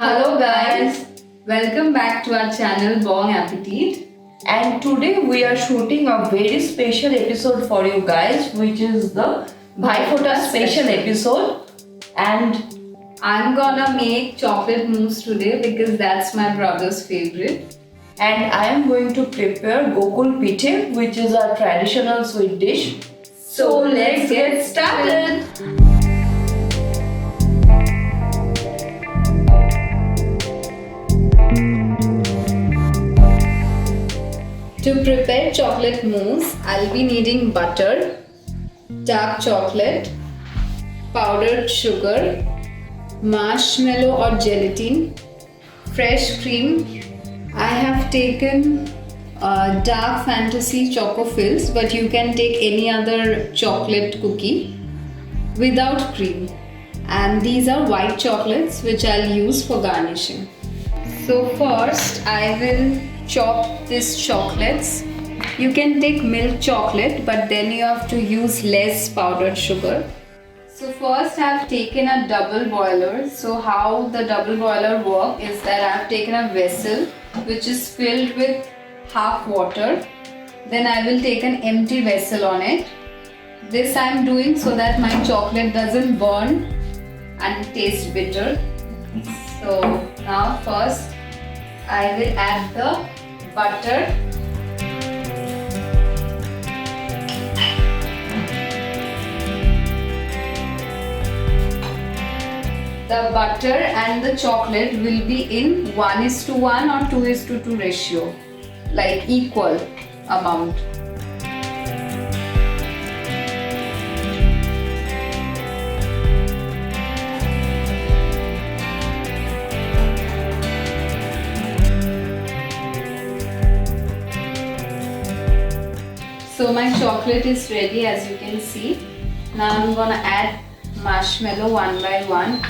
Hello guys, welcome back to our channel Bong Appetit. And today we are shooting a very special episode for you guys, which is the Bhai Fota special episode. And I'm gonna make chocolate mousse today because that's my brother's favorite. And I am going to prepare Gokul Pithe, which is a traditional sweet dish. So let's get started. To prepare chocolate mousse, I'll be needing butter, dark chocolate, powdered sugar, marshmallow or gelatin, fresh cream. I have taken dark fantasy choco fills, but you can take any other chocolate cookie without cream. And these are white chocolates which I'll use for garnishing. So first I will chop these chocolates. You can take milk chocolate, but then you have to use less powdered sugar. So first I have taken a double boiler. So how the double boiler works is that I have taken a vessel which is filled with half water. Then I will take an empty vessel on it. This I am doing so that my chocolate doesn't burn and taste bitter. So now first I will add the butter. The butter and the chocolate will be in 1:1 or 2:2 ratio, like equal amount. So my chocolate is ready, as you can see. Now I'm gonna add marshmallow one by one.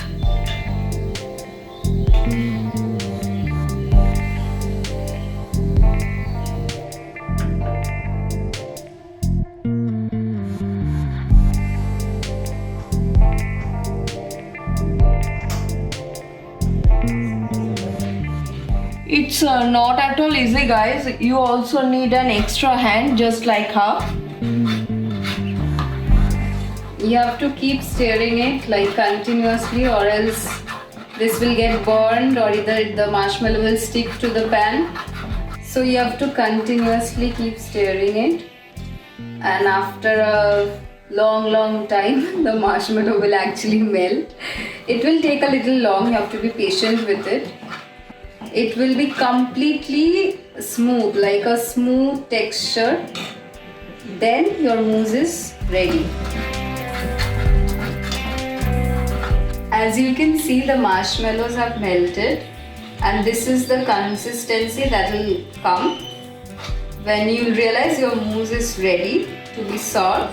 it's not at all easy, guys. You also need an extra hand, just like her. You have to keep stirring it like continuously, or else this will get burned, or either the marshmallow will stick to the pan. So you have to continuously keep stirring it, and after a long time the marshmallow will actually melt. It will take a little long, you have to be patient with it. It will be completely smooth, like a smooth texture. Then your mousse is ready. As you can see, the marshmallows have melted, and this is the consistency that will come when you realize your mousse is ready to be served.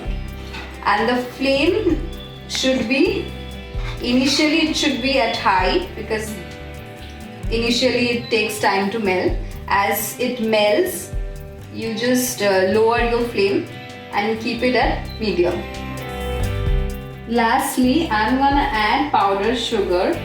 And the flame should be, initially it should be at high, because initially it takes time to melt. As it melts, you just lower your flame and keep it at medium. Lastly, I'm gonna add powdered sugar.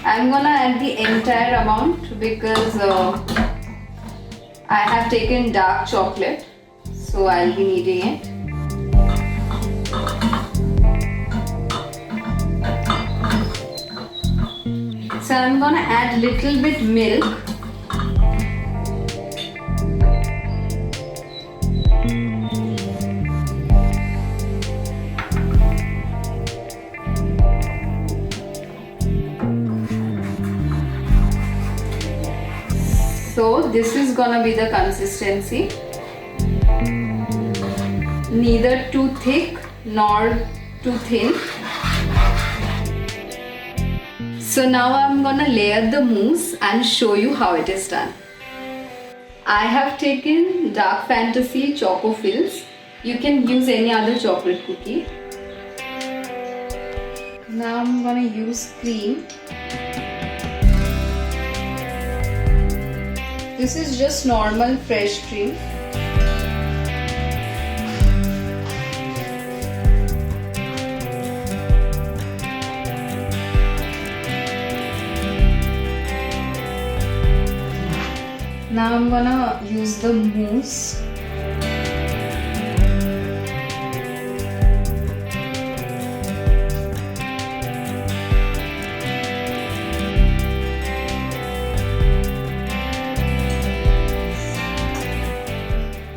I'm gonna add the entire amount because I have taken dark chocolate, so I'll be needing it. So I'm gonna add little bit milk. So this is gonna be the consistency, neither too thick nor too thin. So now I'm gonna layer the mousse and show you how it is done. I have taken dark fantasy choco fills. You can use any other chocolate cookie. Now I'm gonna use cream. This is just normal fresh cream. Now I'm gonna use the mousse.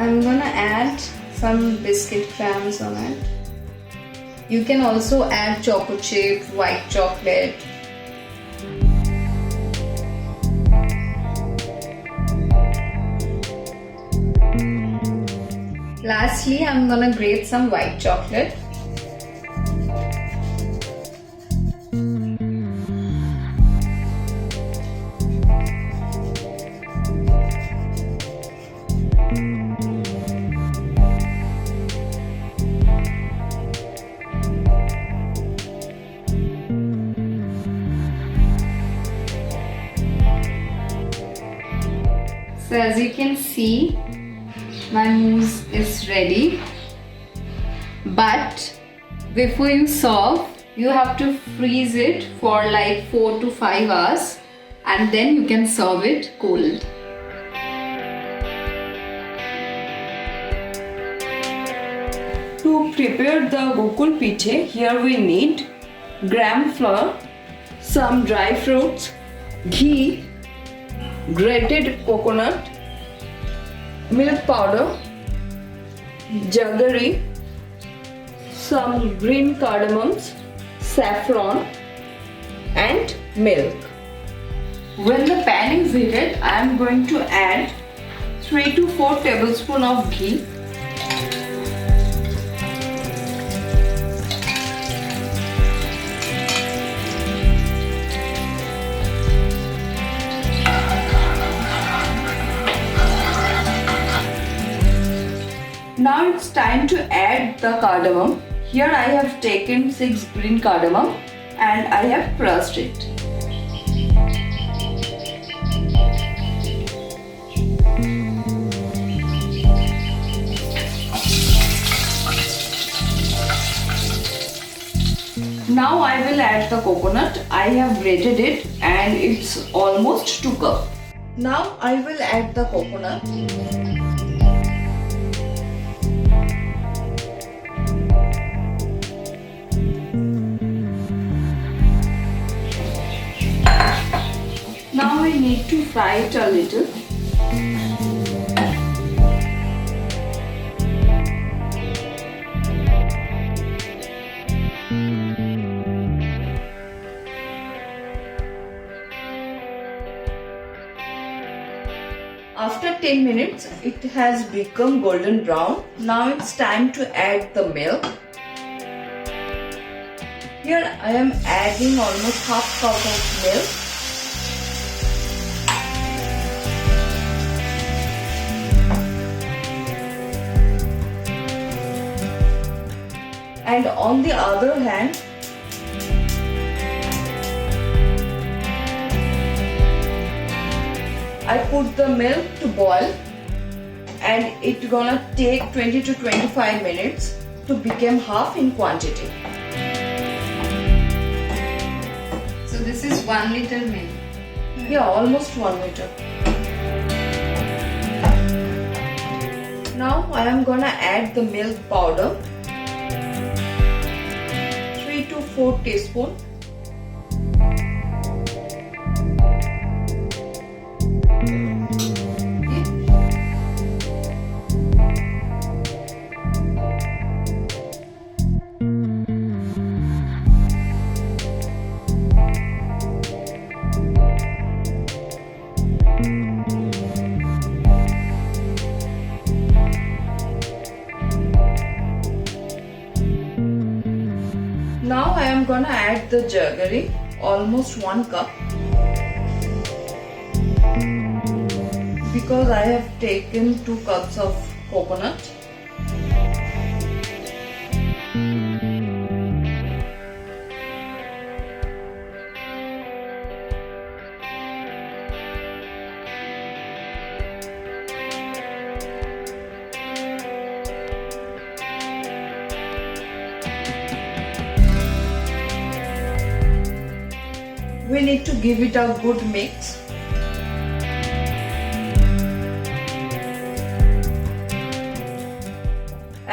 I'm gonna add some biscuit crumbs on it. You can also add choco chip, white chocolate. Lastly, I'm gonna grate some white chocolate. So as you can see, my mousse is ready. But before you serve, you have to freeze it for like 4 to 5 hours and then you can serve it cold. To prepare the Gokul Pithe, here we need gram flour, some dry fruits, ghee, grated coconut, milk powder, jaggery, some green cardamoms, saffron and milk. When the pan is heated, I am going to add 3 to 4 tablespoons of ghee. Now it's time to add the cardamom. Here I have taken 6 green cardamom and I have crushed it. Now I will add the coconut. I have grated it and it's almost 2 cups. Now I will add the coconut. Now we need to fry it a little. After 10 minutes, it has become golden brown. Now it's time to add the milk. Here I am adding almost half cup of milk. And on the other hand, I put the milk to boil and it's gonna take 20 to 25 minutes to become half in quantity. So this is 1 liter milk. Yeah, almost 1 liter. Now I am gonna add the milk powder. 3 to 4 teaspoons. Now I am gonna add the jaggery, almost 1 cup, because I have taken 2 cups of coconut. We need to give it a good mix.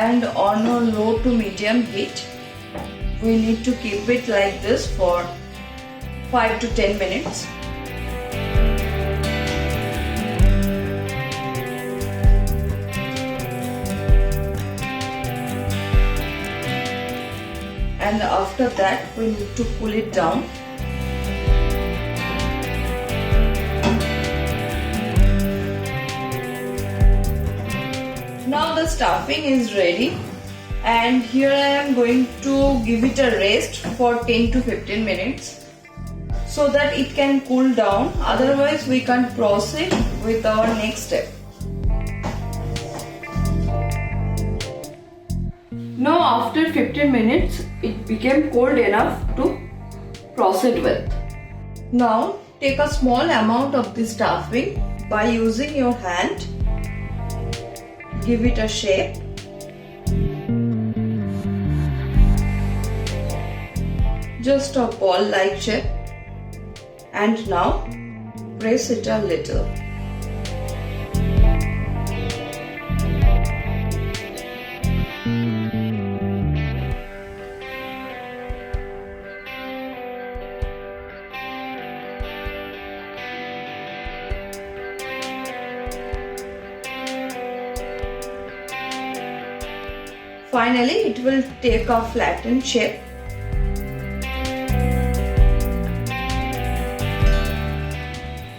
and on a low to medium heat. We need to keep it like this for 5 to 10 minutes. And after that we need to cool it down. Now the stuffing is ready, and here I am going to give it a rest for 10 to 15 minutes so that it can cool down, otherwise we can't proceed with our next step. Now after 15 minutes it became cold enough to proceed with. Now take a small amount of the stuffing by using your hand. Give it a shape. Just a ball like shape. And now press it a little. Finally, it will take a flattened shape.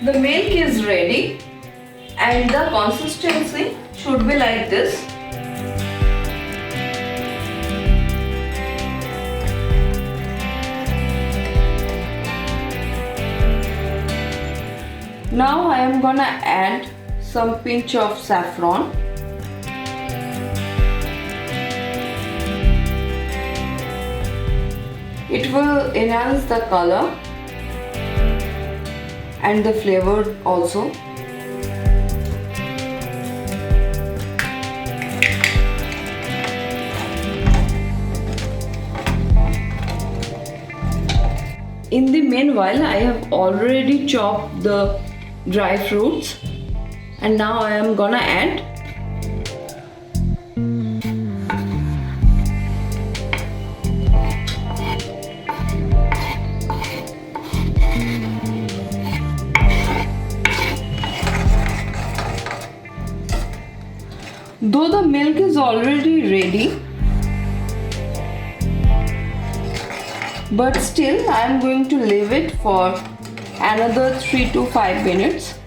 The milk is ready and the consistency should be like this. Now I am gonna add some pinch of saffron. It will enhance the color and the flavor also. In the meanwhile, I have already chopped the dry fruits, and now I am gonna add though the milk is already ready, but still I am going to leave it for another 3 to 5 minutes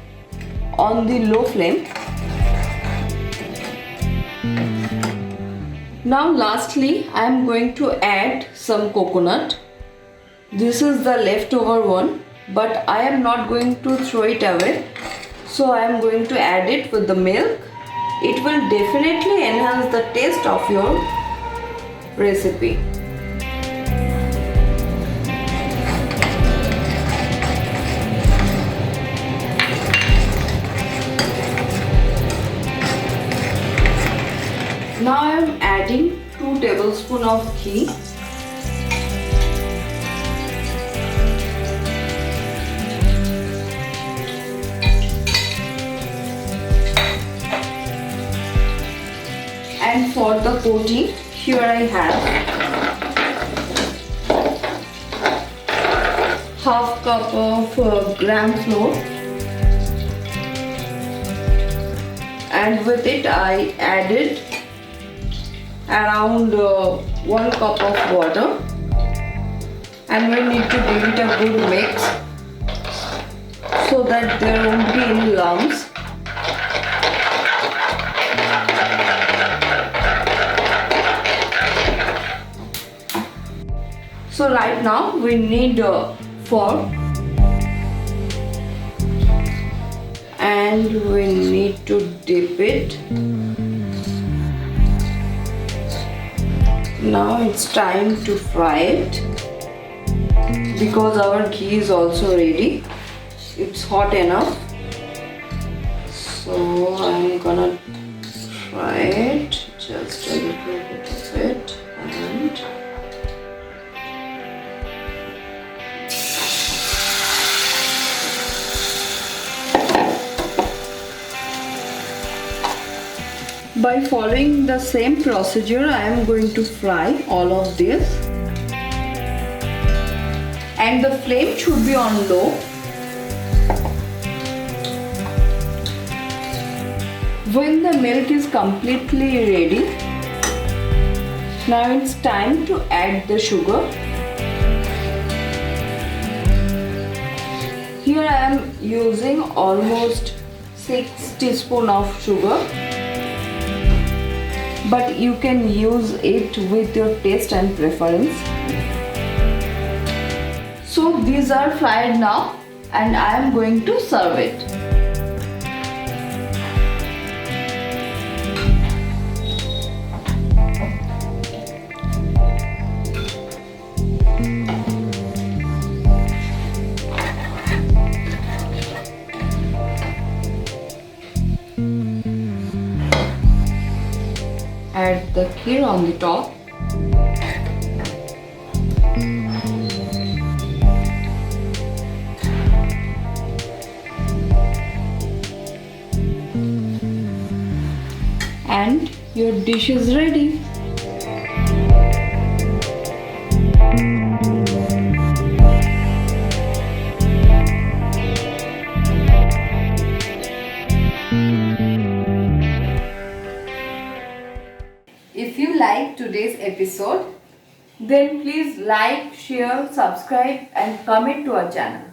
on the low flame. Now lastly I am going to add some coconut. This is the leftover one, but I am not going to throw it away, so I am going to add it with the milk. It will definitely enhance the taste of your recipe. Now I am adding 2 tablespoons of ghee. And for the coating, here I have half cup of gram flour, and with it I added around 1 cup of water, and we need to give it a good mix so that there won't be any lumps. So right now we need a fork and we need to dip it. Now it's time to fry it because our ghee is also ready. It's hot enough. So I'm gonna fry it, just a little bit of it, and By following the same procedure, I am going to fry all of this. And the flame should be on low. When the milk is completely ready, now it's time to add the sugar. Here I am using almost 6 teaspoons of sugar, but you can use it with your taste and preference. So these are fried now and I am going to serve it. Add the kheer on the top. And your dish is ready. If you like today's episode, Then please like, share, subscribe and comment to our channel.